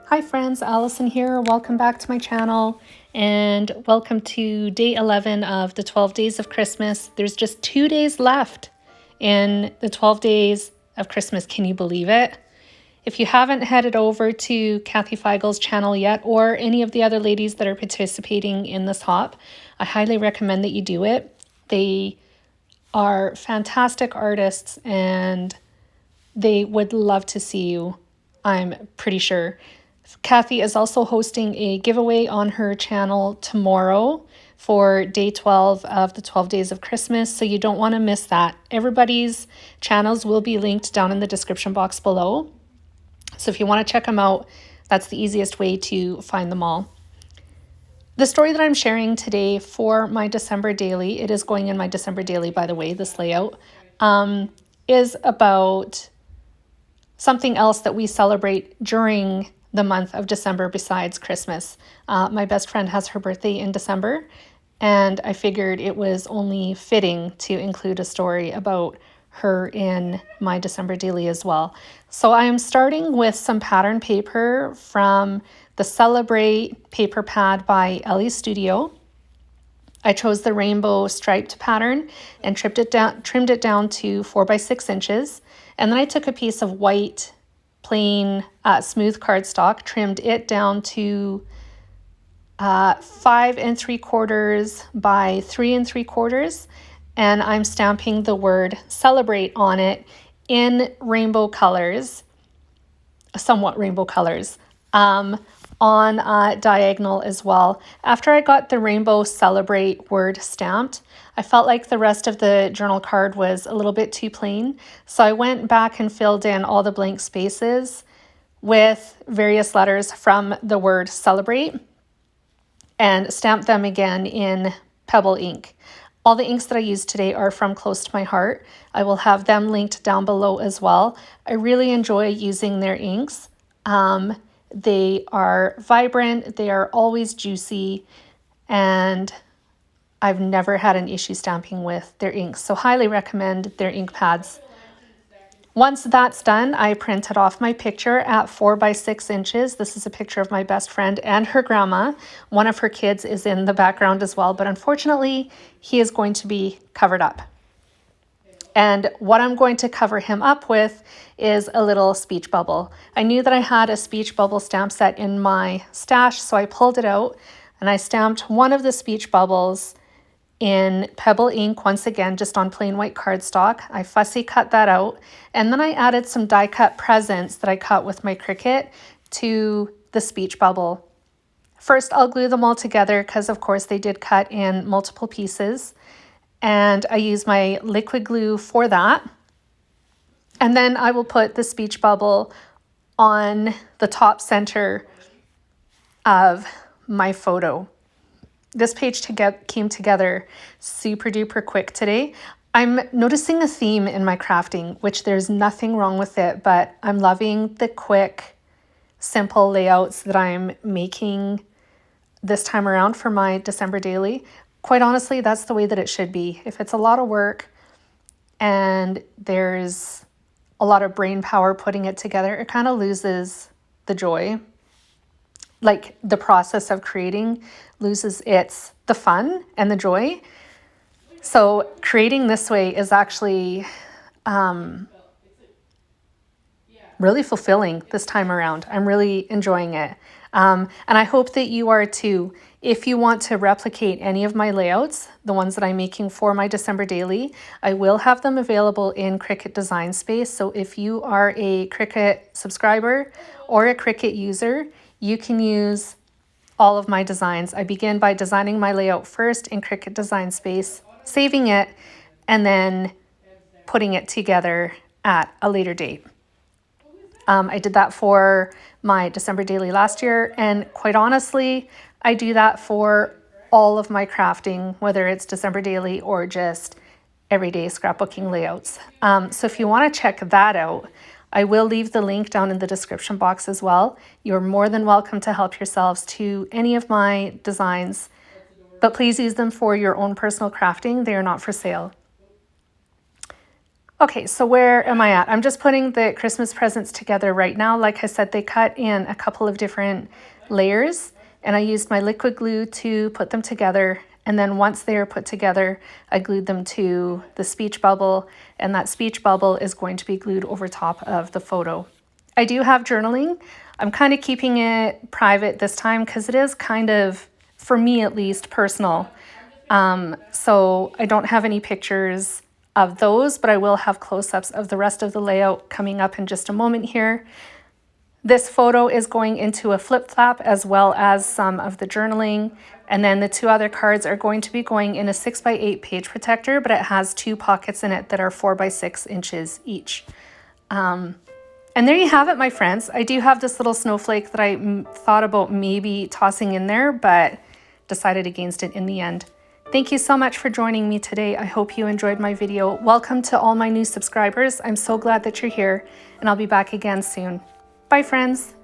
Hi friends, Allison here. Welcome back to my channel and welcome to day 11 of the 12 days of Christmas. There's just 2 days left in the 12 days of Christmas. Can you believe it? If you haven't headed over to Kathy Feigel's channel yet, or any of the other ladies that are participating in this hop, I highly recommend that you do it. They are fantastic artists and they would love to see you, I'm pretty sure. Kathy is also hosting a giveaway on her channel tomorrow for day 12 of the 12 days of Christmas, so you don't want to miss that. Everybody's channels will be linked down in the description box below. So if you want to check them out, that's the easiest way to find them all. The story that I'm sharing today for my December daily, it is going in my December daily, by the way, this layout, is about something else that we celebrate during the month of December besides Christmas. My best friend has her birthday in December, and I figured it was only fitting to include a story about her in my December daily as well. So I am starting with some pattern paper from the Celebrate paper pad by Elle Studio. I chose the rainbow striped pattern and trimmed it down to 4 by 6 inches. And then I took a piece of white plain smooth cardstock, trimmed it down to 5 3/4 by 3 3/4, and I'm stamping the word celebrate on it in rainbow colors, somewhat rainbow colors, on diagonal as well. After I got the rainbow celebrate word stamped, I felt like the rest of the journal card was a little bit too plain, so I went back and filled in all the blank spaces with various letters from the word celebrate and stamped them again in Pebble ink. All the inks that I used today are from Close to My Heart. I will have them linked down below as well. I really enjoy using their inks. They are vibrant, they are always juicy, and I've never had an issue stamping with their inks, so highly recommend their ink pads. Once that's done, I printed off my picture at 4 by 6 inches. This is a picture of my best friend and her grandma. One of her kids is in the background as well, but unfortunately, he is going to be covered up. And what I'm going to cover him up with is a little speech bubble. I knew that I had a speech bubble stamp set in my stash, so I pulled it out and I stamped one of the speech bubbles in Pebble ink, once again, just on plain white cardstock. I fussy cut that out, and then I added some die cut presents that I cut with my Cricut to the speech bubble. First, I'll glue them all together because, of course, they did cut in multiple pieces, and I use my liquid glue for that. And then I will put the speech bubble on the top center of my photo. This page came together super duper quick today. I'm noticing a theme in my crafting, which there's nothing wrong with it, but I'm loving the quick, simple layouts that I'm making this time around for my December daily. Quite honestly, that's the way that it should be. If it's a lot of work and there's a lot of brain power putting it together, it kind of loses the joy. Like the process of creating loses the fun and the joy. So creating this way is actually really fulfilling this time around. I'm really enjoying it. And I hope that you are too. If you want to replicate any of my layouts, the ones that I'm making for my December daily, I will have them available in Cricut Design Space. So if you are a Cricut subscriber or a Cricut user, you can use all of my designs. I begin by designing my layout first in Cricut Design Space, saving it, and then putting it together at a later date. I did that for my December daily last year, and quite honestly, I do that for all of my crafting, whether it's December daily or just everyday scrapbooking layouts. So if you want to check that out, I will leave the link down in the description box as well. You're more than welcome to help yourselves to any of my designs, but please use them for your own personal crafting. They are not for sale. Okay, so where am I at? I'm just putting the Christmas presents together right now. Like I said, they cut in a couple of different layers, and I used my liquid glue to put them together. And then once they are put together, I glued them to the speech bubble, and that speech bubble is going to be glued over top of the photo. I do have journaling. I'm kind of keeping it private this time because it is kind of, for me at least, personal. So I don't have any pictures of those, but I will have close-ups of the rest of the layout coming up in just a moment here. This photo is going into a flip flap as well as some of the journaling. And then the two other cards are going to be going in a 6x8 page protector, but it has two pockets in it that are 4x6 inches each. And there you have it, my friends. I do have this little snowflake that I thought about maybe tossing in there, but decided against it in the end. Thank you so much for joining me today. I hope you enjoyed my video. Welcome to all my new subscribers. I'm so glad that you're here, and I'll be back again soon. Bye, friends.